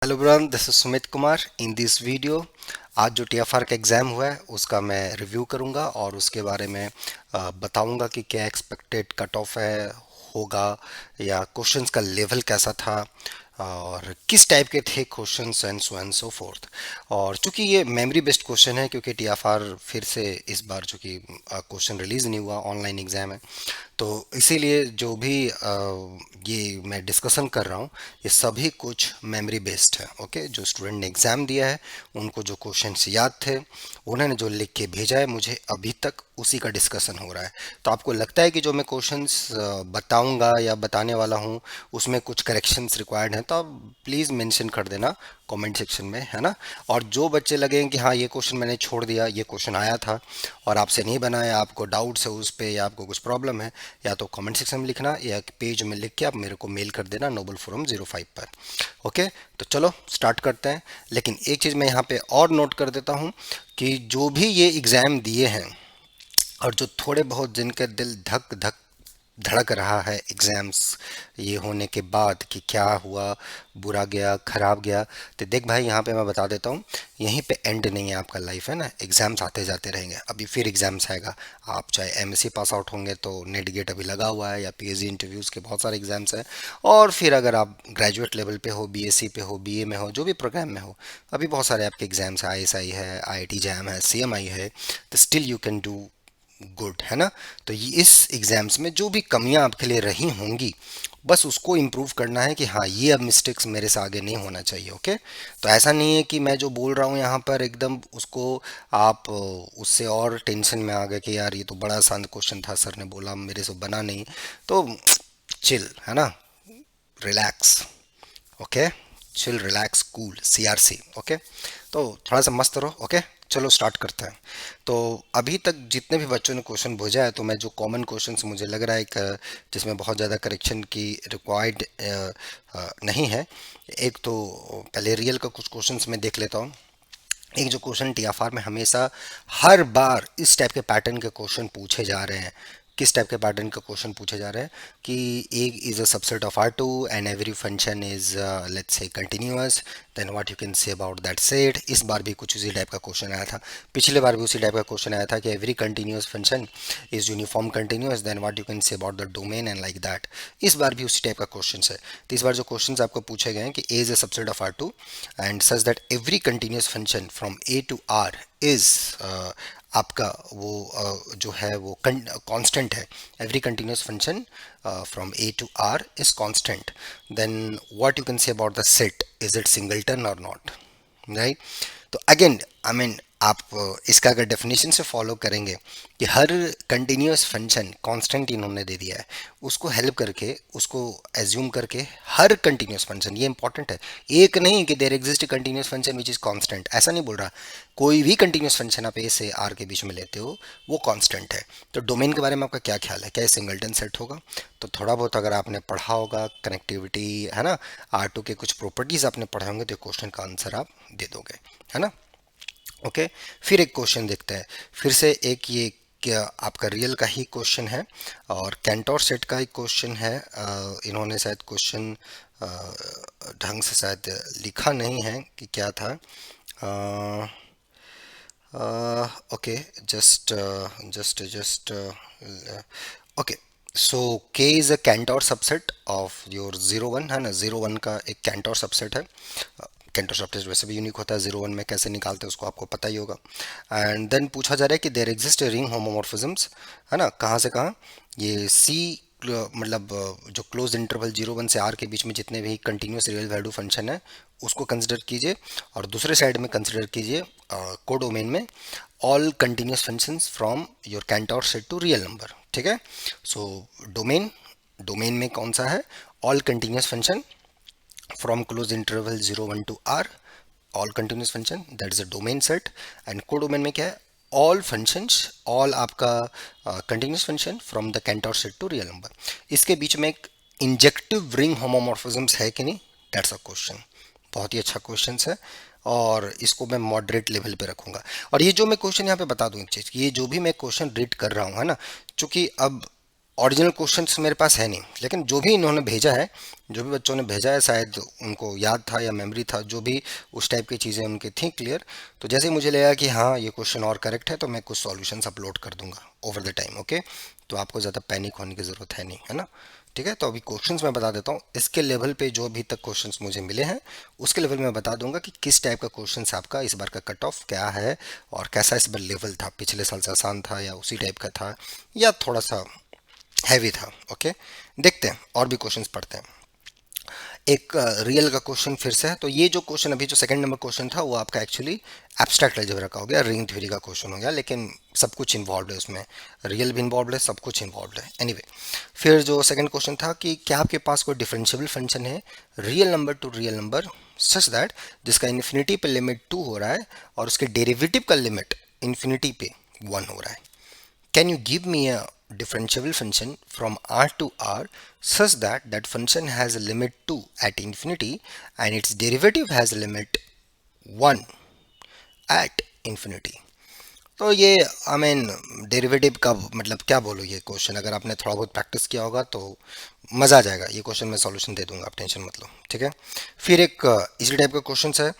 Hello everyone, this is Sumit Kumar. In this video आज जो TFR का एग्ज़ाम हुआ है उसका मैं रिव्यू करूंगा और उसके बारे में बताऊंगा कि क्या एक्सपेक्टेड कट ऑफ है होगा या क्वेश्चंस का लेवल कैसा था और किस टाइप के थे क्वेश्चंस एंड सो फोर्थ। और चूंकि ये मेमोरी बेस्ड क्वेश्चन है क्योंकि टीएफआर फिर से इस बार चूंकि क्वेश्चन रिलीज नहीं हुआ, ऑनलाइन एग्ज़ाम है, तो इसीलिए जो भी ये मैं डिस्कशन कर रहा हूँ ये सभी कुछ मेमोरी बेस्ड है। ओके, जो स्टूडेंट ने एग्ज़ाम दिया है उनको जो क्वेश्चंस याद थे, उन्होंने जो लिख के भेजा है मुझे, अभी तक उसी का डिस्कशन हो रहा है। तो आपको लगता है कि जो मैं क्वेश्चंस बताऊंगा या बताने वाला हूँ उसमें कुछ करेक्शंस रिक्वायर्ड हैं तो आप प्लीज़ मेंशन कर देना कमेंट सेक्शन में, है ना। और जो बच्चे लगे कि हाँ ये क्वेश्चन मैंने छोड़ दिया, ये क्वेश्चन आया था और आपसे नहीं बना है, आपको डाउट्स है उस पे या आपको कुछ प्रॉब्लम है, या तो कमेंट सेक्शन में लिखना या पेज में लिख के आप मेरे को मेल कर देना नोबल फोरम 05 पर। ओके, तो चलो स्टार्ट करते हैं। लेकिन एक चीज़ मैं यहाँ पे और नोट कर देता हूँ कि जो भी ये एग्ज़ाम दिए हैं और जो थोड़े बहुत जिनका दिल धक धक धड़क रहा है एग्ज़ाम्स ये होने के बाद कि क्या हुआ, बुरा गया खराब गया, तो देख भाई यहाँ पे मैं बता देता हूँ, यहीं पे एंड नहीं है आपका लाइफ, है ना। एग्ज़ाम्स आते जाते रहेंगे, अभी फिर एग्ज़ाम्स आएगा। आप चाहे एमएससी पास आउट होंगे तो नेट गेट अभी लगा हुआ है, या पीएचडी इंटरव्यूज़ के बहुत सारे एग्ज़ाम्स हैं। और फिर अगर आप ग्रेजुएट लेवल पे हो, बीएससी पे हो, बीए में हो, जो भी प्रोग्राम में हो, अभी बहुत सारे आपके एग्ज़ाम्स हैं। आईएसआई है, आईआईटी जैम है, सीएमआई है, तो still you can do good, है ना। तो ये इस एग्जाम्स में जो भी कमियां आपके लिए रही होंगी बस उसको इम्प्रूव करना है कि हाँ ये अब मिस्टेक्स मेरे से आगे नहीं होना चाहिए। ओके, तो ऐसा नहीं है कि मैं जो बोल रहा हूँ यहाँ पर एकदम उसको आप उससे और टेंशन में आ गए कि यार ये तो बड़ा आसान क्वेश्चन था, सर ने बोला मेरे से बना नहीं, तो चिल, है ना, relax. Okay, chill relax cool CRC. Okay, तो थोड़ा सा मस्त रहो। ओके, चलो स्टार्ट करते हैं। तो अभी तक जितने भी बच्चों ने क्वेश्चन भेजा है तो मैं जो कॉमन क्वेश्चंस मुझे लग रहा है जिसमें बहुत ज़्यादा करेक्शन की रिक्वायर्ड नहीं है, एक तो पहले रियल का कुछ क्वेश्चंस मैं देख लेता हूँ। एक जो क्वेश्चन टीएफआर में हमेशा हर बार इस टाइप के पैटर्न के क्वेश्चन पूछे जा रहे हैं, किस टाइप के पैटर्न का क्वेश्चन पूछे जा रहे हैं कि एक is a subset of R two and every function is let's say continuous, then what you can say about that set. इस बार भी कुछ उसी टाइप का क्वेश्चन आया था, पिछले बार भी उसी टाइप का क्वेश्चन आया था कि every continuous function is uniform continuous, then what you can say about the domain and like that. इस बार भी उसी टाइप का क्वेश्चन है। तो इस बार जो क्वेश्चन आपको पूछे गए हैं कि A is a subset of R two and such that every continuous function from A to R is आपका वो जो है वो कांस्टेंट है। Every continuous function from A to R is constant, then what you can say about the set, is it singleton और not, right. तो again I mean आप इसका अगर डेफिनेशन से फॉलो करेंगे कि हर कंटिन्यूअस फंक्शन कांस्टेंट इन्होंने दे दिया है, उसको हेल्प करके उसको एज्यूम करके हर कंटिन्यूअस फंक्शन, ये इंपॉर्टेंट है, एक नहीं कि there exist continuous function which is constant, ऐसा नहीं बोल रहा। कोई भी कंटिन्यूअस फंक्शन आप ए से आर के बीच में लेते हो वो कांस्टेंट है। तो डोमेन के बारे में आपका क्या ख्याल है, क्या ये सिंगलटन सेट होगा? तो थोड़ा बहुत अगर आपने पढ़ा होगा कनेक्टिविटी, है ना, आर टू के कुछ प्रॉपर्टीज आपने पढ़े होंगे तो क्वेश्चन का आंसर आप दे दोगे, है ना। ओके, फिर एक क्वेश्चन देखते हैं, फिर से एक ये क्या आपका रियल का ही क्वेश्चन है और कैंटोर सेट का एक क्वेश्चन है। इन्होंने शायद क्वेश्चन ढंग से शायद लिखा नहीं है कि क्या था। ओके, जस्ट जस्ट ओके, सो के is a Centaur subset of your zero one, है ना, जीरो वन का एक कैंटोर सबसेट है। कैंटोर सबसेट वैसे भी यूनिक होता है, जीरो वन में कैसे निकालते हैं उसको आपको पता ही होगा। एंड देन पूछा जा रहा है कि देयर एग्जिस्ट रिंग होमोमॉर्फिज्म्स, है ना, कहाँ से कहाँ, ये सी मतलब जो क्लोज इंटरवल जीरो वन से आर के बीच में जितने भी कंटिन्यूस रियल वैल्यू फंक्शन है उसको कंसिडर कीजिए, और दूसरे साइड में कंसिडर कीजिए कोडोमेन में all continuous functions from your Cantor set to real number. ठीक है, सो डोमेन, डोमेन में कौन सा है, all continuous function from closed interval 0 1 to r, all continuous function, that is a domain set। and codomain में क्या है, all functions, all आपका continuous function from the Cantor set to real number। इसके बीच में एक इंजेक्टिव रिंग होमोमॉर्फिज्म्स है कि नहीं, दैट्स अ क्वेश्चन। बहुत ही अच्छा क्वेश्चन है और इसको मैं मॉडरेट लेवल पे रखूंगा। और ये जो मैं क्वेश्चन यहाँ पे बता दूं एक चीज़, ये जो भी मैं क्वेश्चन रीड कर रहा हूँ, है ना, चूंकि अब ओरिजिनल क्वेश्चंस मेरे पास है नहीं, लेकिन जो भी इन्होंने भेजा है, जो भी बच्चों ने भेजा है, शायद उनको याद था या मेमोरी था, जो भी उस टाइप की चीज़ें उनकी थी क्लियर। तो जैसे ही मुझे लगा कि हाँ ये क्वेश्चन और करेक्ट है, तो मैं कुछ सॉल्यूशंस अपलोड कर दूंगा ओवर द टाइम। ओके, तो आपको ज़्यादा पैनिक होने की ज़रूरत है नहीं, है ना। ठीक है, तो अभी क्वेश्चंस मैं बता देता हूँ। इसके लेवल पे जो अभी तक क्वेश्चंस मुझे मिले हैं, उसके लेवल में मैं बता दूंगा कि किस टाइप का क्वेश्चंस आपका इस बार का कट ऑफ क्या है, और कैसा इस बार लेवल था, पिछले साल से आसान था या उसी टाइप का था, या थोड़ा सा हैवी था। ओके, देखते हैं और भी क्वेश्चंस पढ़ते हैं। एक रियल का क्वेश्चन फिर से है। तो ये जो क्वेश्चन अभी जो सेकंड नंबर क्वेश्चन था, वो आपका एक्चुअली एब्स्ट्रैक्ट अलजेब्रा का हो गया, रिंग थ्योरी का क्वेश्चन हो गया, लेकिन सब कुछ इन्वॉल्व है उसमें, रियल भी इन्वॉल्व है, सब कुछ इन्वॉल्व है। एनीवे, फिर जो सेकंड क्वेश्चन था कि क्या आपके पास कोई डिफरेंशिएबल फंक्शन है real number two real number such that, जिसका इन्फिनिटी पे लिमिट 2 हो रहा है और उसके डेरिवेटिव का लिमिट इन्फिनिटी पे 1 हो रहा है। Can you give me a differentiable function from R to R such that that function has a limit 2 at infinity and its derivative has a limit 1 at infinity? तो ये I mean derivative का मतलब क्या बोलो, ये question अगर आपने थोड़ा बहुत प्रैक्टिस किया होगा तो मज़ा आ जाएगा। ये क्वेश्चन मैं सॉल्यूशन दे दूंगा, आप टेंशन मत लो। ठीक है, फिर एक इसी टाइप का क्वेश्चन है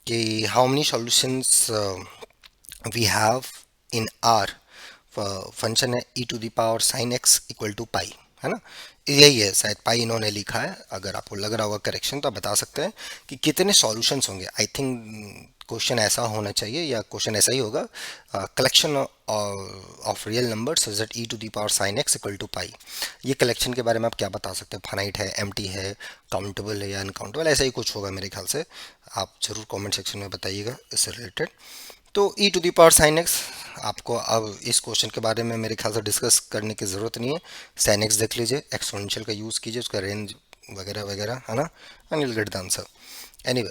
कि how many solutions we have in R, function है e to the power sine x equal to pi, है ना। यही है शायद, पाई इन्होंने लिखा है। अगर आपको लग रहा होगा करेक्शन, तो आप बता सकते हैं कि कितने सॉल्यूशंस होंगे। आई थिंक क्वेश्चन ऐसा होना चाहिए, या क्वेश्चन ऐसा ही होगा, collection of real number such that e to the power sine x equal to pi. ये कलेक्शन के बारे में आप क्या बता सकते हैं? फाइनाइट है, एम्प्टी है, काउंटेबल है या अनकाउंटेबल, ऐसा ही कुछ होगा मेरे ख्याल से। आप जरूर कमेंट सेक्शन में बताइएगा इससे रिलेटेड। तो e to the power sine x, आपको अब इस क्वेश्चन के बारे में मेरे ख्याल से डिस्कस करने की ज़रूरत नहीं है। साइन एक्स देख लीजिए, एक्सपोनेंशियल का यूज़ कीजिए, उसका रेंज वगैरह वगैरह, है ना, and will get the answer. Anyway,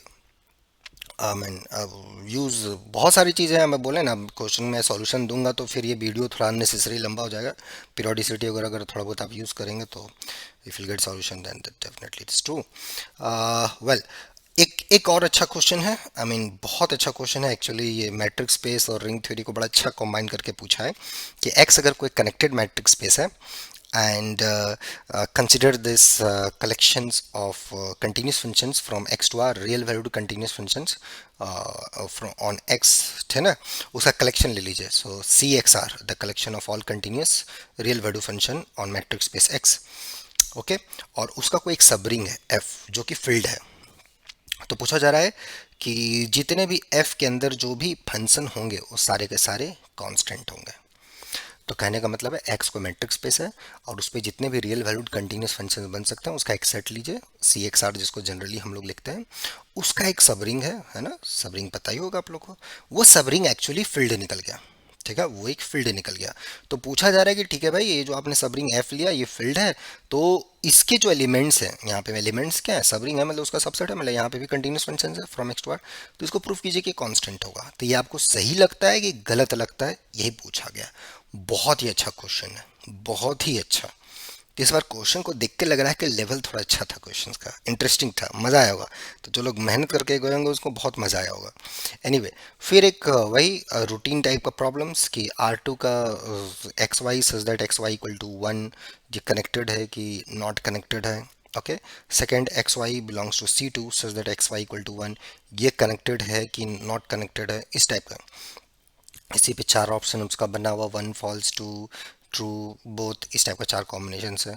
I mean अब यूज़ बहुत सारी चीज़ें हैं। मैं बोले ना, क्वेश्चन में सॉल्यूशन दूंगा तो फिर ये वीडियो थोड़ा अननेसेसरी लंबा हो जाएगा। पीरियोडिसिटी वगैरह अगर थोड़ा बहुत आप यूज़ करेंगे तो if will get solution then definitely it's true. Well, एक और अच्छा क्वेश्चन है, आई मीन बहुत अच्छा क्वेश्चन है एक्चुअली। ये मैट्रिक्स स्पेस और रिंग थ्योरी को बड़ा अच्छा कंबाइन करके पूछा है कि एक्स अगर कोई कनेक्टेड मैट्रिक्स स्पेस है and consider this collections of continuous functions from x to r, real valued continuous functions from on x, है ना, उसका कलेक्शन ले लीजिए। So C X R the collection of all continuous real value function on matrix space x। Okay, और उसका कोई एक subring है f जो कि फील्ड है। तो पूछा जा रहा है कि जितने भी f के अंदर जो भी फंक्शन होंगे वो सारे के सारे कांस्टेंट होंगे। तो कहने का मतलब है x को मैट्रिक्स स्पेस है और उस पर जितने भी रियल वैल्यूड कंटिन्यूस फंक्शन बन सकते हैं उसका एक सेट लीजिए, सी एक्स आर जिसको जनरली हम लोग लिखते हैं। उसका एक सबरिंग है ना, सबरिंग पता ही होगा आप लोग को। वो सबरिंग एक्चुअली फील्ड निकल गया। ठीक है, वो एक फील्ड निकल गया। तो पूछा जा रहा है कि ठीक है भाई, ये जो आपने सबरिंग एफ लिया ये फील्ड है, तो इसके जो एलिमेंट्स हैं, यहाँ पे एलिमेंट्स क्या है, सबरिंग है मतलब उसका सबसेट है, मतलब यहाँ पे भी कंटिन्यूस फंक्शन है फ्रॉम एक्स टू आर। तो इसको प्रूफ कीजिए कि कांस्टेंट होगा। तो ये आपको सही लगता है कि गलत लगता है, यही पूछा गया। बहुत ही अच्छा क्वेश्चन है, बहुत ही अच्छा। तो इस बार क्वेश्चन को देख के लग रहा है कि लेवल थोड़ा अच्छा था क्वेश्चन का, इंटरेस्टिंग था, मज़ा आया होगा। तो जो लोग मेहनत करके गए होंगे उसको बहुत मज़ा आया होगा। एनीवे, फिर एक वही रूटीन टाइप का प्रॉब्लम्स कि R2 का x y such that x y equal to 1, ये कनेक्टेड है कि नॉट कनेक्टेड है। Okay, second x y belongs to C2 such that x y equal to 1, ये कनेक्टेड है कि नॉट कनेक्टेड है, इस टाइप का। इसी पे चार ऑप्शन उसका बना हुआ, one false two, true, both, इस टाइप का चार कॉम्बिनेशन है।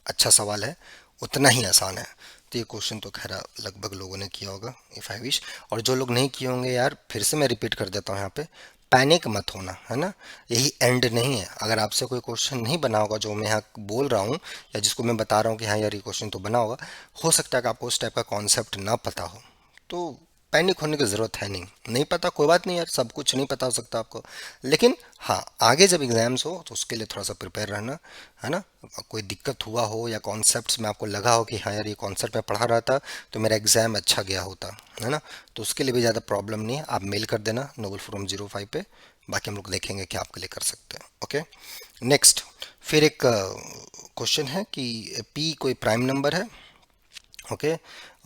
अच्छा सवाल है, उतना ही आसान है। तो ये क्वेश्चन तो खैर लगभग लोगों ने किया होगा इफ़ आई विश। और जो लोग नहीं किए होंगे यार, फिर से मैं रिपीट कर देता हूँ यहाँ पे, पैनिक मत होना, है ना। यही एंड नहीं है। अगर आपसे कोई क्वेश्चन नहीं बना होगा जो मैं यहाँ बोल रहा हूँ, या जिसको मैं बता रहा हूँ कि हाँ यार ये क्वेश्चन तो बना होगा, हो सकता है कि आपको उस टाइप का कॉन्सेप्ट ना पता हो, तो पैनिक होने की ज़रूरत है नहीं। नहीं पता कोई बात नहीं यार, सब कुछ नहीं पता हो सकता आपको, लेकिन हाँ आगे जब एग्ज़ाम्स हो तो उसके लिए थोड़ा सा प्रिपेयर रहना, है ना। कोई दिक्कत हुआ हो या कॉन्सेप्ट्स में आपको लगा हो कि हाँ यार ये कॉन्सेप्ट मैं पढ़ा रहा था तो मेरा एग्ज़ाम अच्छा गया होता, है ना, तो उसके लिए भी ज़्यादा प्रॉब्लम नहीं है। आप मेल कर देना nobleforum05 पे, बाकी हम लोग देखेंगे क्या आपके लिए कर सकते हैं। ओके, नेक्स्ट, फिर एक क्वेश्चन है कि पी कोई प्राइम नंबर है। ओके,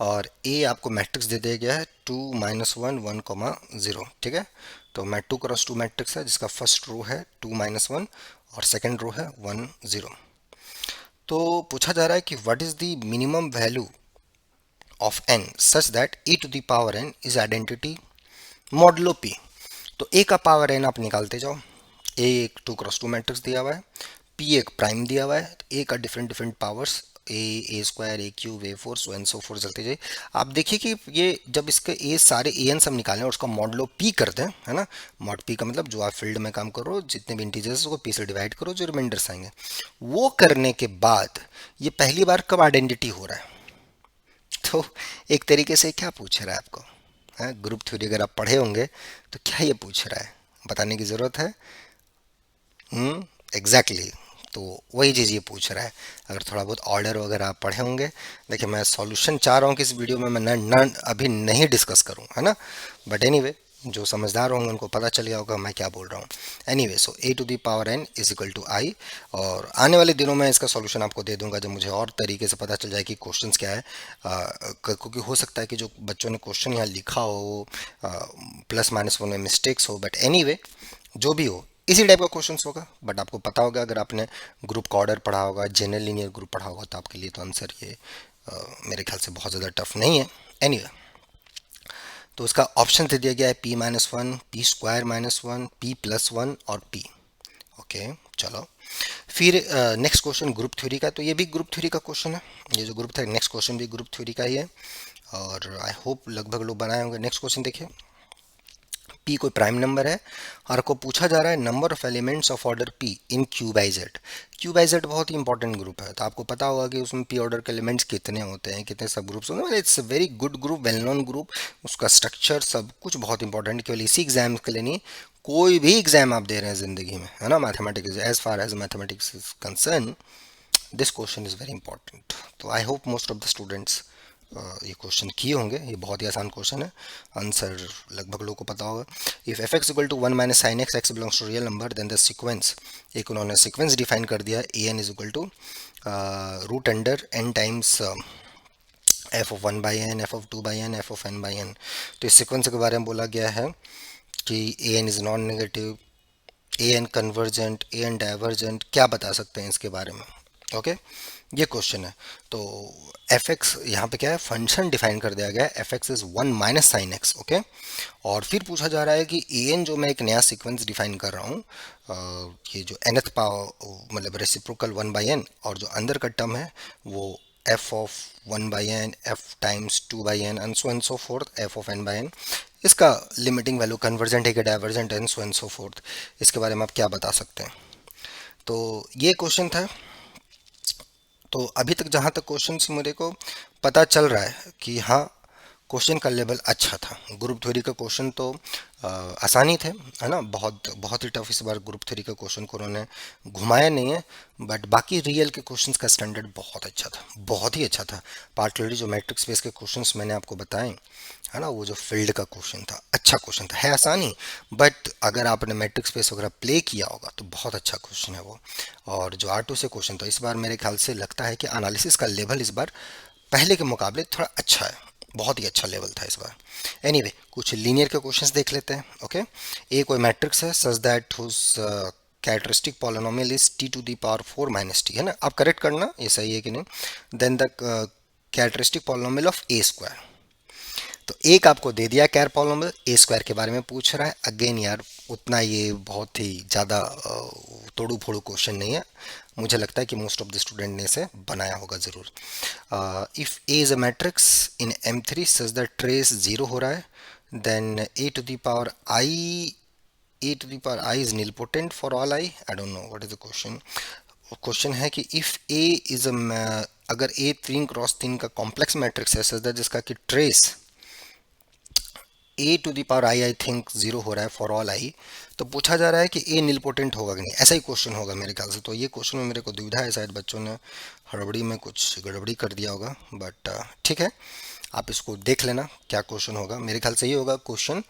और ए आपको मैट्रिक्स दे दिया गया है 2 - 1 1, 0। ठीक है, तो मैं 2 × 2 मैट्रिक्स है जिसका फर्स्ट रो है 2 - 1 और सेकंड रो है 1 0। तो पूछा जा रहा है कि what is the minimum value of n such that e to the power n is identity modulo p। तो a का पावर n आप निकालते जाओ। a एक 2x2 मैट्रिक्स दिया हुआ है, p एक प्राइम दिया हुआ है, a का different different powers A square A cube A four so on so forth चलते जाइए। आप देखिए कि ये जब इसके ए सारे ए एन सब निकालें और उसका मॉडलो पी कर दें, है ना। मॉड पी का मतलब जो आप फील्ड में काम करो, जितने भी इंटीजर्स उसको पी से डिवाइड करो, जो रिमाइंडर्स आएंगे। वो करने के बाद ये पहली बार कब आइडेंटिटी हो रहा है? तो एक तरीके से क्या पूछ रहा है आपको, है ग्रुप थ्योरी अगर आप पढ़े होंगे तो क्या ये पूछ रहा है, बताने की ज़रूरत है। Exactly exactly। तो वही चीज़ ये पूछ रहा है। अगर थोड़ा बहुत ऑर्डर वगैरह आप पढ़े होंगे, देखिए मैं सॉल्यूशन चाह रहा हूँ कि इस वीडियो में मैं अभी नहीं डिस्कस करूँ, है ना। बट एनीवे जो समझदार होंगे उनको पता चल गया होगा मैं क्या बोल रहा हूँ। Anyway so A to the power N is equal to I. और आने वाले दिनों में इसका सॉल्यूशन आपको दे दूंगा जब मुझे और तरीके से पता चल जाए कि क्वेश्चंस क्या है। क्योंकि हो सकता है कि जो बच्चों ने क्वेश्चन यहाँ लिखा हो प्लस माइनस में मिस्टेक्स हो, बट एनीवे जो भी हो इसी टाइप का क्वेश्चंस होगा। बट आपको पता होगा अगर आपने ग्रुप का ऑर्डर पढ़ा होगा, जनरल लीनियर ग्रुप पढ़ा होगा, तो आपके लिए तो आंसर ये मेरे ख्याल से बहुत ज़्यादा टफ नहीं है। एनीवे तो उसका ऑप्शन दे दिया गया है P minus one, P square minus one, P plus one और पी। ओके चलो फिर नेक्स्ट क्वेश्चन ग्रुप थ्योरी का। तो ये भी ग्रुप थ्योरी का क्वेश्चन है। ये जो ग्रुप था नेक्स्ट क्वेश्चन भी ग्रुप थ्योरी का ही है और आई होप लगभग लोग बनाए होंगे। नेक्स्ट क्वेश्चन देखिए, पी कोई प्राइम नंबर है और को पूछा जा रहा है number of elements of order P in Q by Z. Q by Z बहुत ही इंपॉर्टेंट ग्रुप है, तो आपको पता होगा कि उसमें पी ऑर्डर के एलिमेंट्स कितने होते हैं, कितने सब ग्रुप्स होते हैं। It's very good group, well known group. उसका स्ट्रक्चर सब कुछ बहुत इंपॉर्टेंट, केवल इसी एग्जाम के लिए नहीं, कोई भी एग्जाम आप दे रहे हैं जिंदगी में, है ना। Mathematics, as far as mathematics is concern, this question is very important. तो I hope most of the students ये क्वेश्चन किए होंगे। ये बहुत ही आसान क्वेश्चन है, आंसर लगभग लोगों को पता होगा। If F X equal to one minus sine X, X belongs to real number, then the sequence, एक उन्होंने सीक्वेंस डिफाइन कर दिया A N is equal to root under N times F of one by N, F of two by N, F of N by N. तो इस sequence के बारे में बोला गया है कि A N is non negative, A N convergent, A N divergent, क्या बता सकते हैं इसके बारे में। ओके ये क्वेश्चन है। तो एफ एक्स यहाँ पे क्या है, फंक्शन डिफाइन कर दिया गया है, F x is one minus sine x. Okay और फिर पूछा जा रहा है कि ए एन जो मैं एक नया सीक्वेंस डिफाइन कर रहा हूँ, ये जो nth पावर मतलब रेसिप्रोकल वन बाई एन, और जो अंदर का टर्म है वो f of one by N, f times two by n and so forth, f of N by n. इसका लिमिटिंग वैल्यू कन्वर्जेंट है कि डाइवर्जेंट एंड सो फोर्थ, इसके बारे में आप क्या बता सकते हैं। तो ये क्वेश्चन था। तो अभी तक जहाँ तक क्वेश्चन से मेरे को पता चल रहा है कि हाँ क्वेश्चन का लेवल अच्छा था। ग्रुप थ्योरी का क्वेश्चन तो आसानी थे, है ना। बहुत बहुत ही टफ इस बार ग्रुप थ्योरी का क्वेश्चन को उन्होंने घुमाया नहीं है। बट बाकी रियल के क्वेश्चंस का स्टैंडर्ड बहुत अच्छा था, बहुत ही अच्छा था। पार्टिकुलरली जो मैट्रिक्स बेस के क्वेश्चंस मैंने आपको बताए, है ना, वो जो फील्ड का क्वेश्चन था अच्छा क्वेश्चन था, है आसानी, बट अगर आपने मैट्रिक्स बेस वगैरह प्ले किया होगा तो बहुत अच्छा क्वेश्चन है वो। और जो R2 से क्वेश्चन था इस बार मेरे ख्याल से लगता है कि एनालिसिस का लेवल इस बार पहले के मुकाबले थोड़ा अच्छा है, बहुत ही अच्छा लेवल था इस बार। एनीवे कुछ लीनियर के क्वेश्चंस देख लेते हैं। ओके ए कोई मैट्रिक्स है such that whose characteristic polynomial is t to the power four minus t, है ना। आप करेक्ट करना ये सही है कि नहीं। Then the characteristic polynomial of A square. तो एक आपको दे दिया कैर पॉलिनोमियल, ए स्क्वायर के बारे में पूछ रहा है। अगेन यार उतना ये बहुत ही ज़्यादा तोड़ू फोड़ू क्वेश्चन नहीं है, मुझे लगता है कि मोस्ट ऑफ द स्टूडेंट ने इसे बनाया होगा ज़रूर। If A is a matrix in M three such that trace zero हो रहा है, then A to the power i, A to the power i is nilpotent for all i don't know what is the question. Question है कि if A is अ, अगर ए तीन cross तीन का complex matrix है सच दैट जिसका कि trace A to the power i think zero हो रहा है फॉर ऑल आई, तो पूछा जा रहा है कि ए निलपोटेंट होगा कि नहीं। ऐसा ही क्वेश्चन होगा मेरे ख्याल से। तो ये क्वेश्चन में मेरे को दुविधा है, शायद बच्चों ने हड़बड़ी में कुछ गड़बड़ी कर दिया होगा, बट ठीक है आप इसको देख लेना क्या क्वेश्चन होगा। मेरे ख्याल से ये होगा क्वेश्चन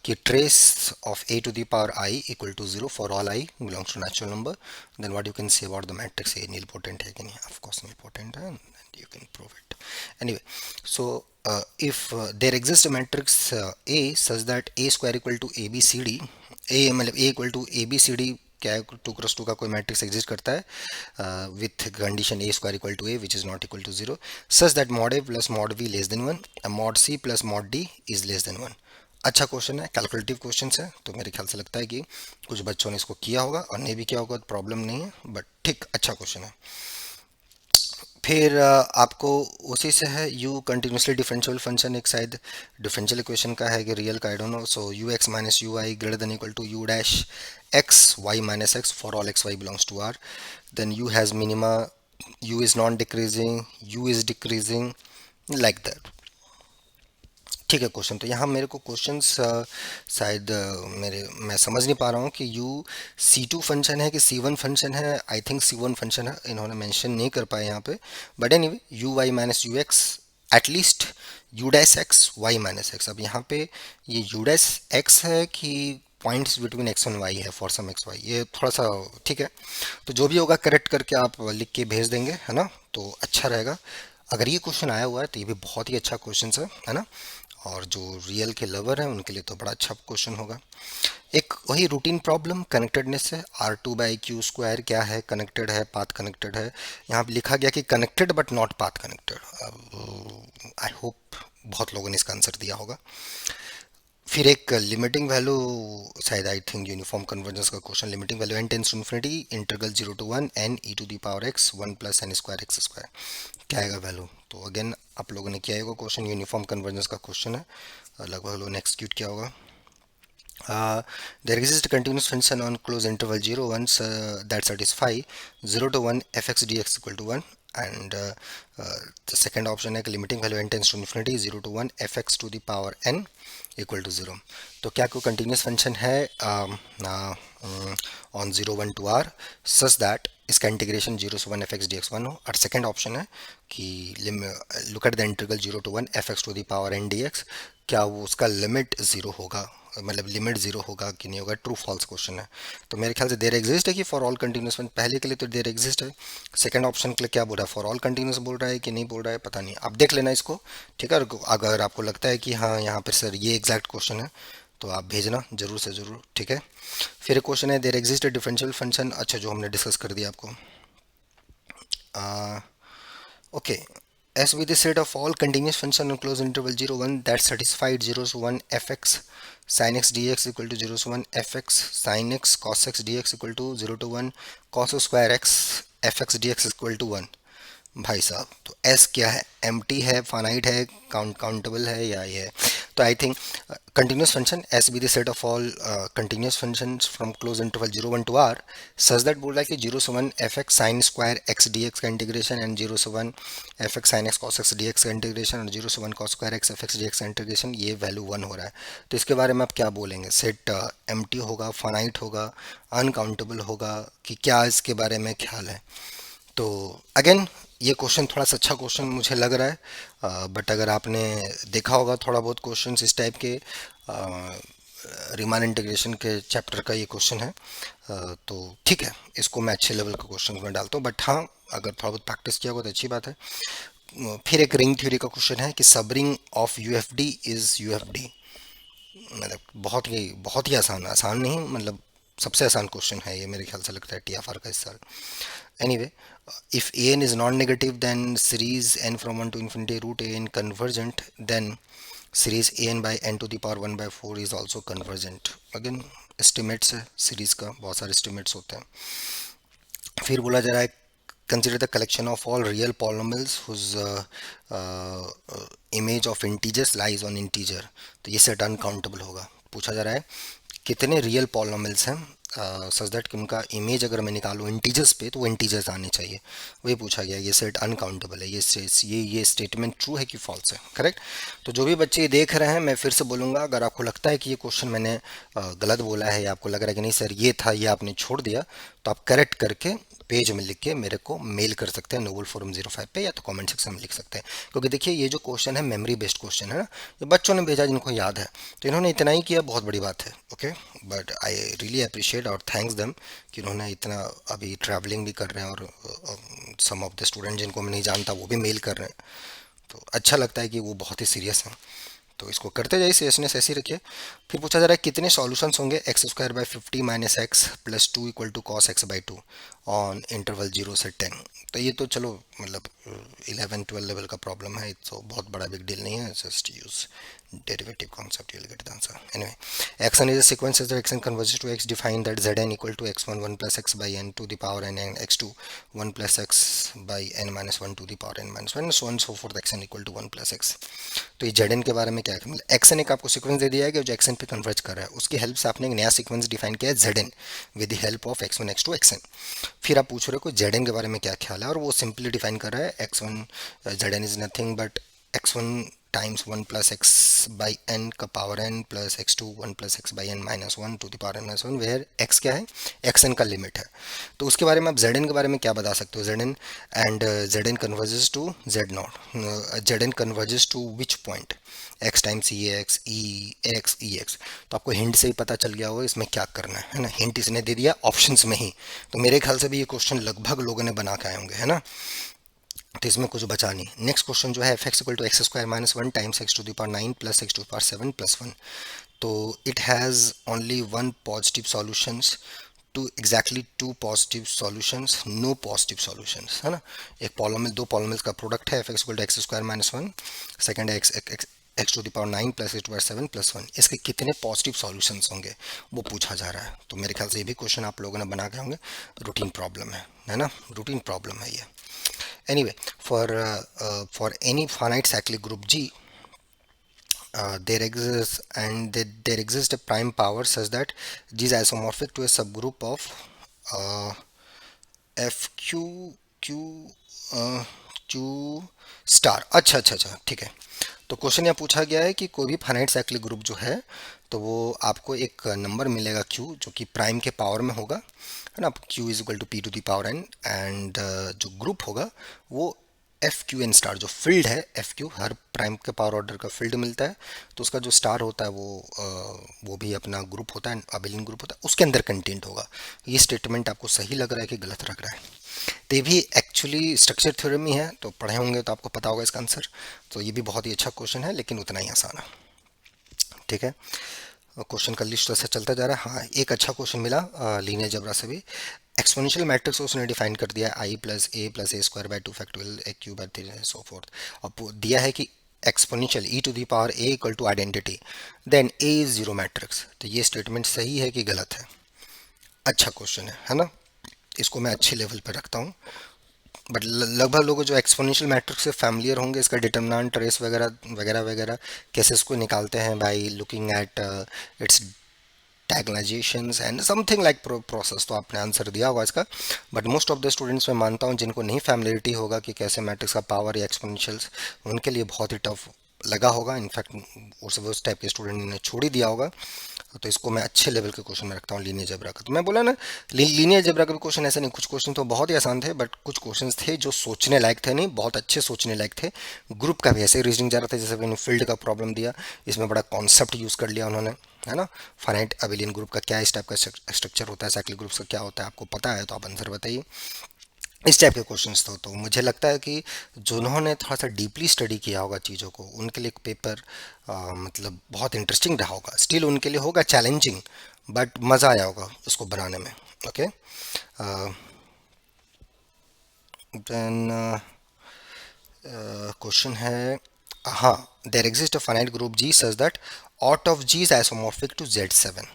कि trace of A to the power i equal to zero for all i belongs to natural number, then what you can say about the matrix A nilpotent है कि नहीं। ऑफ कोर्स निलपोटेंट है, you can prove it. Anyway, so if there exists a matrix A such that A square equal to ABCD, A मतलब A equal to ABCD क्या है, 2 cross 2 का कोई matrix exist करता है with condition A square equal to A which is not equal to zero, such that mod A plus mod B less than one, mod C plus mod D is less than one. अच्छा question है, calculative question है, तो मेरे ख्याल से लगता है कि कुछ बच्चों ने इसको किया होगा, और नहीं भी किया होगा तो प्रॉब्लम नहीं है, बट ठीक, अच्छा क्वेश्चन है। फिर आपको उसी से है यू कंटिन्यूसली डिफरेंशियल फंक्शन, एक साइड डिफरेंशियल इक्वेशन का है कि रियल का, I don't know, so u x minus u i greater than equal to u dash x y minus x for all x y belongs to R, then u has minima, u is non decreasing, u is decreasing, like that. ठीक है question, तो यहाँ मेरे को questions शायद मेरे मैं समझ नहीं पा रहा हूँ कि यू सी टू फंक्शन है कि सी वन फंक्शन है। I think C one function है, इन्होंने मेंशन नहीं कर पाया यहाँ पे, but anyway u y minus u x, at least u dash x y minus x. अब यहाँ पे ये यू डैश एक्स है कि points between x and y है फॉर सम एक्स वाई, ये थोड़ा सा ठीक है, तो जो भी होगा करेक्ट करके आप लिख के भेज देंगे, है ना, तो अच्छा रहेगा। अगर ये क्वेश्चन आया हुआ है तो ये भी बहुत ही अच्छा क्वेश्चन है ना, और जो रियल के लवर हैं उनके लिए तो बड़ा अच्छा क्वेश्चन होगा। एक वही रूटीन प्रॉब्लम कनेक्टेडनेस है, R two by Q square क्या है, कनेक्टेड है, पाथ कनेक्टेड है, यहाँ पे लिखा गया कि connected but not path connected. I hope बहुत लोगों ने इसका आंसर दिया होगा। फिर एक लिमिटिंग वैल्यू, शायद आई थिंक यूनिफॉर्म कन्वर्जेंस का question, limiting value n tends to infinity integral 0 to 1 n e to the power x 1 plus n square x square, क्या आएगा वैल्यू। तो अगेन आप लोगों ने किया होगा क्वेश्चन, यूनिफॉर्म कन्वर्जेंस का क्वेश्चन है, लगभग लोगों ने एक्सक्यूट किया होगा। There exists a continuous function on closed interval 0 once that satisfy 0 to 1 fx dx equal to 1, and the second option है कि limiting value n tends to infinity 0 to 1 fx to the power n equal to 0। तो क्या कोई continuous function है on 0 1 to r such that इसका integration 0 से 1 fx dx 1 हो, और सेकेंड ऑप्शन है कि look at the integral 0 to 1 fx to the power n dx, क्या वो उसका लिमिट ज़ीरो होगा, मतलब लिमिट ज़ीरो होगा कि नहीं होगा, ट्रू फॉल्स क्वेश्चन है। तो मेरे ख्याल से देर एग्जिस्ट है कि फॉर ऑल कंटिन्यूस फंक्शन, पहले के लिए तो देर एग्जिस्ट है, सेकंड ऑप्शन के लिए क्या बोल रहा है, फॉर ऑल कंटिन्यूस बोल रहा है कि नहीं बोल रहा है, पता नहीं, आप देख लेना इसको, ठीक है। और अगर आपको लगता है कि हाँ यहाँ पर सर ये एग्जैक्ट क्वेश्चन है तो आप भेजना जरूर से ज़रूर, ठीक है। फिर एक क्वेश्चन है देर एग्जिस्ट डिफरेंशियल फंक्शन, अच्छा जो हमने डिस्कस कर दिया आपको। Okay, as with the set of all continuous function on closed interval 0 1 that satisfied 0 to 1 fx sin x dx equal to 0 to 1 fx sin x cos x dx equal to 0 to 1 cos square x fx dx equal to 1। भाई साहब, तो S क्या है, empty है, finite है, countable है, या ये है। तो I think continuous function S be the set of all continuous function from close interval 0 1 to R such that बोल रहा है कि 0 से 1 f x sine square x d x का इंटीग्रेशन एंड 0 से 1 f x sine x cos x d x का integration और 0 से 1 cos square x f x d x का इंटीग्रेशन, ये वैल्यू 1 हो रहा है। तो इसके बारे में आप क्या बोलेंगे, सेट एम्प्टी होगा, फाइनाइट होगा, अनकाउंटेबल होगा, कि क्या इसके बारे में ख्याल है। तो अगेन ये क्वेश्चन थोड़ा सा अच्छा क्वेश्चन मुझे लग रहा है, बट अगर आपने देखा होगा थोड़ा बहुत क्वेश्चंस इस टाइप के, रिमान इंटीग्रेशन के चैप्टर का ये क्वेश्चन है, तो ठीक है, इसको मैं अच्छे लेवल के क्वेश्चन में डालता हूँ, बट हाँ अगर थोड़ा बहुत प्रैक्टिस किया होगा तो अच्छी बात है। फिर एक रिंग थ्योरी का क्वेश्चन है कि सब ring of U F D is U F D, मतलब बहुत ही आसान, आसान नहीं मतलब सबसे आसान क्वेश्चन है ये, मेरे ख्याल से लगता है टीएफआर का इस साल। Anyway, if an is non-negative, then series n from 1 to infinity root an convergent, then series an by n to the power 1 by 4 is also convergent। Again estimates है, सीरीज का बहुत सारे estimates होते हैं। फिर बोला जा रहा है consider the collection of all real polynomials whose image of integers lies on integer, तो ये सेट अनकाउंटेबल होगा। पूछा जा रहा है कितने रियल पॉलिनोमियल्स हैं सच दैट कि उनका इमेज अगर मैं निकालूं इंटीजर्स पे तो वो इंटीजर्स आने चाहिए, वही पूछा गया। ये सेट अनकाउंटेबल है, ये स्टेटमेंट ट्रू है कि फॉल्स है, करेक्ट। तो जो भी बच्चे ये देख रहे हैं, मैं फिर से बोलूँगा, अगर आपको लगता है कि ये क्वेश्चन मैंने गलत बोला है या आपको लग रहा है कि नहीं सर ये था, ये आपने छोड़ दिया, तो आप करेक्ट करके पेज में लिख के मेरे को मेल कर सकते हैं नोबल फोरम 05 पे, या तो कमेंट सेक्शन में लिख सकते हैं। क्योंकि देखिए ये जो क्वेश्चन है मेमोरी बेस्ड क्वेश्चन है ना, ये बच्चों ने भेजा जिनको याद है, तो इन्होंने इतना ही किया, बहुत बड़ी बात है। Okay, but I really appreciate और थैंक्स देम कि उन्होंने इतना, अभी ट्रैवलिंग भी कर रहे हैं और सम ऑफ द स्टूडेंट जिनको मैं नहीं जानता वो भी मेल कर रहे हैं, तो अच्छा लगता है कि वो बहुत ही सीरियस हैं। तो इसको करते जाइए, सीरियसनेस ऐसी रखिए। फिर पूछा जा रहा है कितने सॉल्यूशंस होंगे x square by 50 minus x plus two equal to cos x by two on interval 0 से 10। तो ये तो चलो मतलब 11-12 लेवल का प्रॉब्लम है, तो बहुत बड़ा बिग डील नहीं है, just use derivative concept, you'll get the answer. Anyway, xn is a sequence as the xn converges to x, define that zn equal to x1 1 plus x by n to the power n, and x2 1 plus x by n minus 1 to the power n minus 1, so on so forth xn equal to 1 plus x। तो ये zn के बारे में क्या है, मतलब xn एक आपको सीक्वेंस दे दिया है कि जो xn पे कन्वर्ज कर रहा है, उसकी हेल्प से आपने एक नया सीक्वेंस डिफाइन किया है zn with the help of x1 x2 xn। फिर आप पूछ रहे हो कि zn के बारे में क्या ख्याल है, और वो सिंपली डिफाइन कर रहा है x1 zn is nothing but x1 times 1 plus X by N का power N plus X two 1 plus X by N minus 1 to the power N minus 1, where X क्या है, एक्स एन का limit है। तो उसके बारे में आप जेड एन के बारे में क्या बता सकते हो, z n and z n converges to z not, z n converges to which point, x times e x e x. तो आपको हिंट से ही पता चल गया होगा इसमें क्या करना है ना, हिंट इसने दे दिया ऑप्शंस में ही। तो मेरे ख्याल से भी ये क्वेश्चन लगभग लोगों ने बना के आए होंगे, है ना, तो इसमें कुछ बचा नहीं। नेक्स्ट क्वेश्चन जो है F X equal to X square minus 1 times X to the power 9 plus X to the power 7 plus 1। तो it has only one positive solutions two exactly two positive solutions, no positive solutions, है ना। एक polynomial, दो polynomials का product है, F X equal to X square minus 1, second है X to the power 9 plus X to power 7 plus 1। इसके कितने positive solutions होंगे वो पूछा जा रहा है। तो मेरे ख्याल से ये भी क्वेश्चन आप लोगों ने बना के होंगे, रूटीन प्रॉब्लम है ना, रूटीन प्रॉब्लम है ये। Anyway, for any finite cyclic group G, there exists a prime power such that G is isomorphic to a subgroup of uh, F Q Q Q star. अच्छा अच्छा अच्छा, ठीक है। तो क्वेश्चन यहाँ पूछा गया है कि कोई भी फाइनाइट साइक्लिक ग्रुप जो है, तो वो आपको एक नंबर मिलेगा Q जो कि प्राइम के पावर में होगा, है ना। Q is equal to p to the power n, and जो ग्रुप होगा वो एफ क्यू एन स्टार, जो फील्ड है एफ क्यू, हर प्राइम के पावर ऑर्डर का फील्ड मिलता है, तो उसका जो स्टार होता है वो भी अपना ग्रुप होता है, अबेलियन ग्रुप होता है, उसके अंदर कंटेंट होगा। ये स्टेटमेंट आपको सही लग रहा है कि गलत लग रहा है? तो ये भी एक्चुअली स्ट्रक्चर थ्योरम ही है, तो पढ़े होंगे तो आपको पता होगा इसका आंसर। तो ये भी बहुत ही अच्छा क्वेश्चन है, लेकिन उतना ही आसान है, ठीक है। क्वेश्चन का लिस्ट ऐसा चलता जा रहा है। हाँ, एक अच्छा क्वेश्चन मिला लीनियर जबरा से भी। एक्सपोनेंशियल मैट्रिक्स उसने डिफाइन कर दिया है I plus A square by two factorial A cube by three so forth. अब दिया है कि exponential e to the power A equal to identity, then A is zero matrix. तो ये स्टेटमेंट सही है कि गलत है? अच्छा क्वेश्चन है ना, इसको मैं अच्छे लेवल पर रखता हूँ। बट लगभग लोग जो एक्सपोनेंशियल मैट्रिक्स से फैमिलियर होंगे, इसका डिटर्मिनेंट, ट्रेस वगैरह वगैरह वगैरह कैसे इसको निकालते हैं by looking at its diagonalizations and something like process, तो आपने आंसर दिया होगा इसका। But most of the students मैं मानता हूँ जिनको नहीं फैमिलियरिटी होगा कि कैसे मैट्रिक्स का पावर या एक्सपोनेंशियल्स, उनके लिए बहुत ही टफ लगा होगा। इनफैक्ट उस टाइप के स्टूडेंट ने छोड़ ही दिया होगा। तो इसको मैं अच्छे लेवल के क्वेश्चन में रखता हूँ लीनियर जबरा का। तो मैं बोला ना, लीनियर जबरा का भी क्वेश्चन ऐसा नहीं, कुछ क्वेश्चन तो बहुत ही आसान थे, बट कुछ क्वेश्चन थे जो सोचने लायक थे, नहीं बहुत अच्छे सोचने लायक थे। ग्रुप का भी ऐसे रीजनिंग जा रहा था, जैसे मैंने फील्ड का प्रॉब्लम दिया, इसमें बड़ा कॉन्सेप्ट यूज़ कर लिया उन्होंने, है ना। फाइनाइट अबेलियन ग्रुप का क्या इस टाइप का स्ट्रक्चर होता है, साइक्लिक ग्रुप का क्या होता है, आपको पता है तो आप आंसर बताइए। इस टाइप के क्वेश्चंस तो मुझे लगता है कि जिन्होंने थोड़ा सा डीपली स्टडी किया होगा चीज़ों को, उनके लिए एक पेपर मतलब बहुत इंटरेस्टिंग रहा होगा। स्टिल उनके लिए होगा चैलेंजिंग, बट मज़ा आया होगा उसको बनाने में। ओके, देन क्वेश्चन है, हाँ, there exist a finite group G such that out of G is isomorphic to Z7।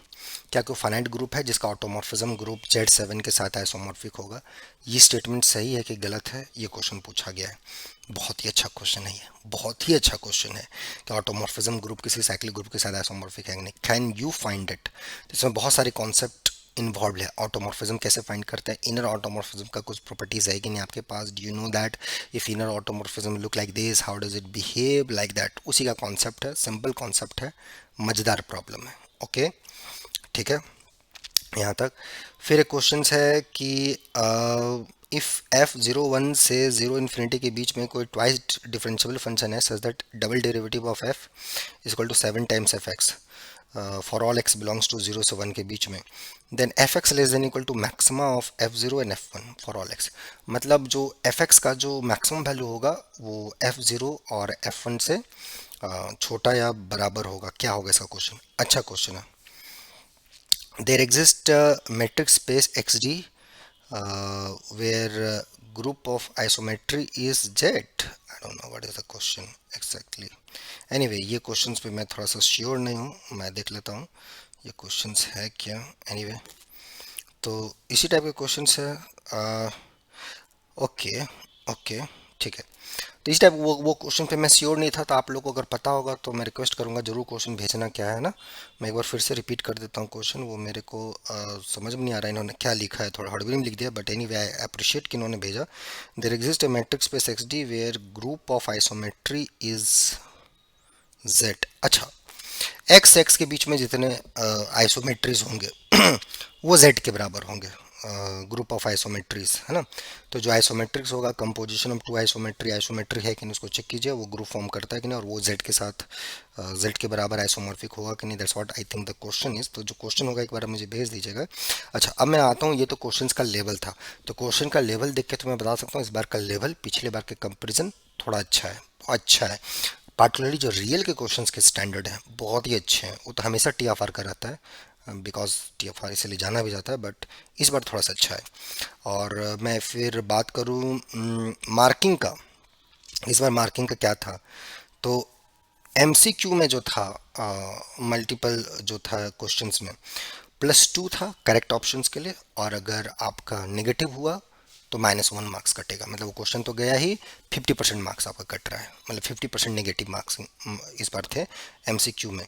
क्या कोई फाइनाइट ग्रुप है जिसका ऑटोमॉर्फिज्म ग्रुप Z7 के साथ आइसोमॉर्फिक होगा? ये स्टेटमेंट सही है कि गलत है, ये क्वेश्चन पूछा गया है। बहुत ही अच्छा क्वेश्चन है ये, बहुत ही अच्छा क्वेश्चन है कि ऑटोमॉर्फिज्म ग्रुप किसी साइक्लिक ग्रुप के साथ आइसोमॉर्फिक है कि नहीं, कैन यू फाइंड इट। इसमें बहुत सारे कॉन्सेप्ट इन्वॉल्व है। ऑटोमॉर्फिज्म कैसे फाइंड करते हैं, इनर ऑटोमॉर्फिज्म का कुछ प्रॉपर्टीज है कि नहीं आपके पास, do you know that if inner automorphism look like this how does it behave like that, उसी का कॉन्सेप्ट है, सिंपल कॉन्सेप्ट है, मजेदार प्रॉब्लम है। ओके, ठीक है यहाँ तक। फिर एक क्वेश्चन है कि इफ़ एफ जीरो वन से जीरो इन्फिनिटी के बीच में कोई ट्वाइस डिफरेंशियबल फंक्शन है such that double derivative of f is equal to 7 times f x for all x belongs to 0 से 1 के बीच में, then f x less than equal to maxima of f zero and f one for all x. मतलब जो F x का जो maximum value होगा वो एफ जीरो और एफ वन से छोटा या बराबर होगा, क्या होगा इसका क्वेश्चन? अच्छा क्वेश्चन है। There exist metric space x d where group of isometry is z. I don't know what is the question exactly. Anyway, ये क्वेश्चंस पे मैं थोड़ा सा श्योर नहीं हूँ, मैं देख लेता हूँ ये क्वेश्चंस है क्या। anyway, तो इसी टाइप के क्वेश्चंस है। ओके ओके, ठीक है। तो इस टाइप वो क्वेश्चन पे मैं श्योर नहीं था, तो आप लोग को अगर पता होगा तो मैं रिक्वेस्ट करूंगा जरूर क्वेश्चन भेजना, क्या है ना। मैं एक बार फिर से रिपीट कर देता हूँ क्वेश्चन, वो मेरे को समझ में नहीं आ रहा इन्होंने क्या लिखा है, थोड़ा हड़बड़ी में लिख दिया, but anyway I appreciate कि इन्होंने भेजा। There exist a metric space x d where group of isometry is Z. अच्छा, एक्स एक्स के बीच में जितने आइसोमेट्रीज होंगे वो जेड के बराबर होंगे, ग्रुप ऑफ आइसोमेट्रीज, है ना। तो जो आइसोमेट्रिक्स होगा, composition of two isometry, isometry है कि नहीं उसको चेक कीजिए, वो ग्रुप फॉर्म करता है कि नहीं, और वो जेड के साथ जेड के बराबर आइसोमॉर्फिक होगा कि नहीं। That's what I think the question is. तो जो क्वेश्चन होगा एक बार मुझे भेज दीजिएगा। अच्छा, अब मैं आता हूँ, ये तो क्वेश्चन का लेवल था। तो क्वेश्चन का लेवल देख के तो मैं बता सकता हूँ इस बार का लेवल पिछले बार के कंपेरिजन थोड़ा अच्छा है, अच्छा है। पार्टिकुलरली जो रियल के क्वेश्चंस के स्टैंडर्ड हैं बहुत ही अच्छे हैं। वो तो हमेशा टी एफ आर का रहता है, बिकॉज टी एफ आर इसलिए जाना भी जाता है, बट इस बार थोड़ा सा अच्छा है। और मैं फिर बात करूँ मार्किंग का। इस बार मार्किंग का क्या था, तो एमसीक्यू में जो था, मल्टीपल जो था क्वेश्चंस में, +2 था करेक्ट ऑप्शंस के लिए, और अगर आपका नेगेटिव हुआ तो -1 मार्क्स कटेगा। मतलब वो क्वेश्चन तो गया ही, 50% मार्क्स आपका कट रहा है, मतलब 50% नेगेटिव मार्क्स इस बार थे एमसीक्यू में।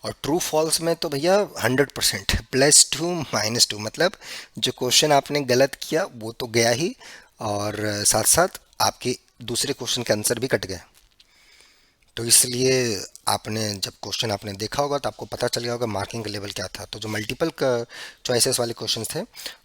और ट्रू फॉल्स में तो भैया 100% +2 -2, मतलब जो क्वेश्चन आपने गलत किया वो तो गया ही, और साथ साथ आपके दूसरे क्वेश्चन के आंसर भी कट गए। तो इसलिए आपने जब क्वेश्चन आपने देखा होगा तो आपको पता चल गया होगा मार्किंग का लेवल क्या था। तो जो मल्टीपल का चॉइसेस वाले क्वेश्चंस थे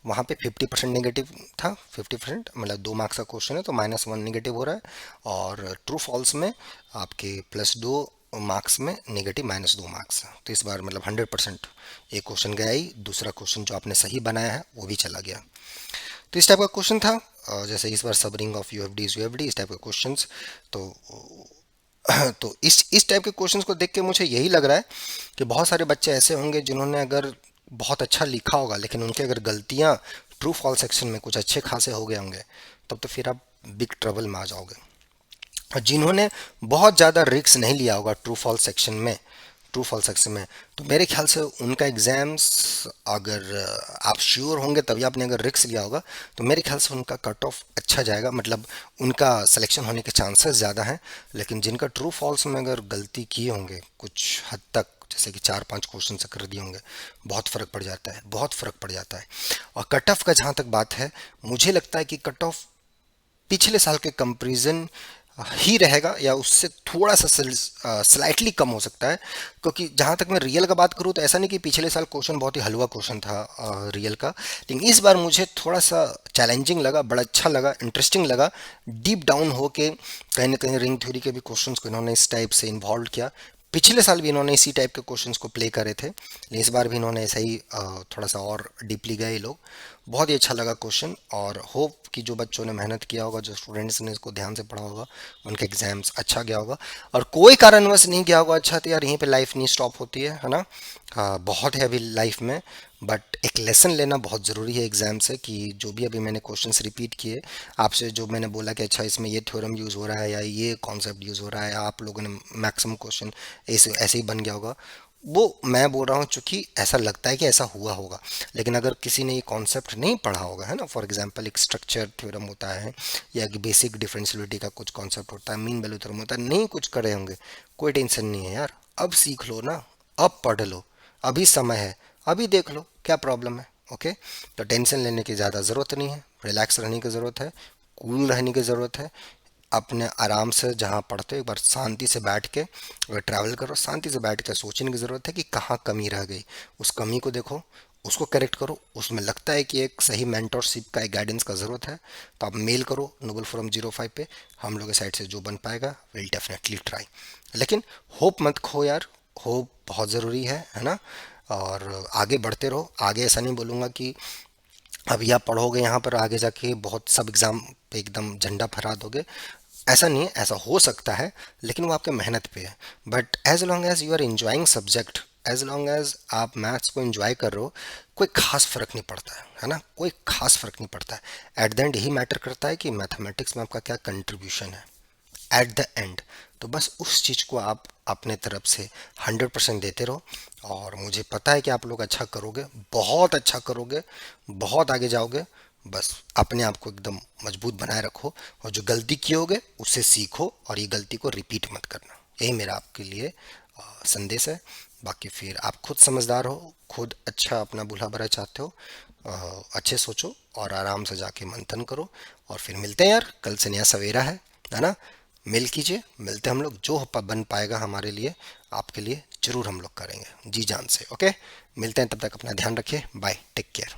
वहाँ पे 50% नेगेटिव था, 50%, मतलब 2 मार्क्स का क्वेश्चन है तो -1 नेगेटिव हो रहा है। और ट्रू फॉल्स में आपके +2 मार्क्स में नेगेटिव -2 मार्क्स। तो इस बार मतलब 100% एक क्वेश्चन गया ही, दूसरा क्वेश्चन जो आपने सही बनाया है वो भी चला गया। तो इस टाइप का क्वेश्चन था। जैसे इस बार सब रिंग ऑफ यूएफडी इस टाइप के क्वेश्चंस। तो तो इस टाइप के क्वेश्चंस को देख के मुझे यही लग रहा है कि बहुत सारे बच्चे ऐसे होंगे जिन्होंने अगर बहुत अच्छा लिखा होगा, लेकिन उनके अगर गलतियां ट्रू फॉल्स सेक्शन में कुछ अच्छे खासे हो गए होंगे, तब तो फिर आप बिग ट्रबल में आ जाओगे। और जिन्होंने बहुत ज़्यादा रिस्क नहीं लिया होगा ट्रू फॉल्स सेक्शन में, तो मेरे ख्याल से उनका एग्जाम्स, अगर आप श्योर होंगे तभी आपने अगर रिस्क लिया होगा, तो मेरे ख्याल से उनका कट ऑफ अच्छा जाएगा, मतलब उनका सिलेक्शन होने के चांसेस ज़्यादा हैं। लेकिन जिनका ट्रू फॉल्स में अगर गलती किए होंगे कुछ हद तक, जैसे कि 4-5 क्वेश्चन से कर दिए होंगे, बहुत फ़र्क पड़ जाता है, बहुत फ़र्क पड़ जाता है। और कट ऑफ का जहाँ तक बात है, मुझे लगता है कि कट ऑफ पिछले साल के कंपैरिजन ही रहेगा, या उससे थोड़ा सा स्लाइटली कम हो सकता है। क्योंकि जहाँ तक मैं रियल का बात करूँ तो ऐसा नहीं कि पिछले साल क्वेश्चन बहुत ही हलवा क्वेश्चन था रियल का, लेकिन इस बार मुझे थोड़ा सा चैलेंजिंग लगा, बड़ा अच्छा लगा, इंटरेस्टिंग लगा। डीप डाउन होके कहीं ना कहीं रिंग थ्योरी के भी क्वेश्चंस को इन्होंने इस टाइप से इन्वॉल्व किया। पिछले साल भी इन्होंने इसी टाइप के क्वेश्चंस को प्ले करे थे, लेकिन इस बार भी इन्होंने ऐसा ही थोड़ा सा और डीपली गए ये लोग। बहुत ही अच्छा लगा क्वेश्चन, और होप कि जो बच्चों ने मेहनत किया होगा, जो स्टूडेंट्स ने इसको ध्यान से पढ़ा होगा, उनके एग्जाम्स अच्छा गया होगा। और कोई कारणवश नहीं गया होगा अच्छा, तो यार यहीं पे लाइफ नहीं स्टॉप होती है ना। बहुत है अभी लाइफ में, बट एक लेसन लेना बहुत ज़रूरी है एग्जाम से, कि जो भी अभी मैंने क्वेश्चंस रिपीट किए आपसे, जो मैंने बोला कि अच्छा इसमें ये थ्योरम यूज़ हो रहा है या ये कॉन्सेप्ट यूज़ हो रहा है, आप लोगों ने मैक्सिमम क्वेश्चन ऐसे ऐसे ही बन गया होगा, वो मैं बोल रहा हूँ चूंकि ऐसा लगता है कि ऐसा हुआ होगा। लेकिन अगर किसी ने ये कॉन्सेप्ट नहीं पढ़ा होगा, है ना, फॉर एग्जांपल एक स्ट्रक्चर थ्योरम होता है, या एक बेसिक डिफरेंशियलिटी का कुछ कॉन्सेप्ट होता है, मीन वैल्यू थ्योरम होता है, नहीं कुछ करे होंगे, कोई टेंशन नहीं है यार, अब सीख लो ना, अब पढ़ लो, अभी समय है, अभी देख लो क्या प्रॉब्लम है। ओके, तो टेंशन लेने की ज़्यादा ज़रूरत नहीं है, रिलैक्स रहने की ज़रूरत है, कूल रहने की ज़रूरत है। अपने आराम से जहाँ पढ़ते हो एक बार शांति से बैठ के, अगर ट्रैवल करो शांति से बैठ के सोचने की ज़रूरत है कि कहाँ कमी रह गई, उस कमी को देखो, उसको करेक्ट करो। उसमें लगता है कि एक सही मेंटरशिप का, एक गाइडेंस का ज़रूरत है, तो आप मेल करो नोबल फोरम 05 पे, हम लोग के साइड से जो बन पाएगा विल डेफिनेटली ट्राई। लेकिन होप मत खो यार, होप बहुत ज़रूरी है ना। और आगे बढ़ते रहो, आगे ऐसा नहीं बोलूँगा कि अभी आप पढ़ोगे यहाँ पर, आगे जाके बहुत सब एग्ज़ाम पे एकदम झंडा फहरा दोगे। ऐसा नहीं है, ऐसा हो सकता है, लेकिन वो आपके मेहनत पे है। But as long as you are enjoying subject, as long as आप मैथ्स को एंजॉय कर रहे हो, कोई खास फर्क नहीं पड़ता है ना, कोई खास फर्क नहीं पड़ता है। एट द एंड यही मैटर करता है कि मैथमेटिक्स में आपका क्या कंट्रीब्यूशन है एट द एंड। तो बस उस चीज़ को आप अपने तरफ से 100% देते रहो, और मुझे पता है कि आप लोग अच्छा करोगे, बहुत अच्छा करोगे, बहुत आगे जाओगे। बस अपने आप को एकदम मजबूत बनाए रखो, और जो गलती किए उससे सीखो, और ये गलती को रिपीट मत करना। यही मेरा आपके लिए संदेश है। बाकी फिर आप खुद समझदार हो, खुद अच्छा अपना भला भरा चाहते हो, अच्छे सोचो और आराम से जाके मंथन करो। और फिर मिलते हैं यार, कल से नया सवेरा है ना। मिल कीजिए, मिलते हैं हम लोग, जो बन पाएगा हमारे लिए, आपके लिए जरूर हम लोग करेंगे जी जान से। ओके, मिलते हैं, तब तक अपना ध्यान रखिए, बाय, टेक केयर।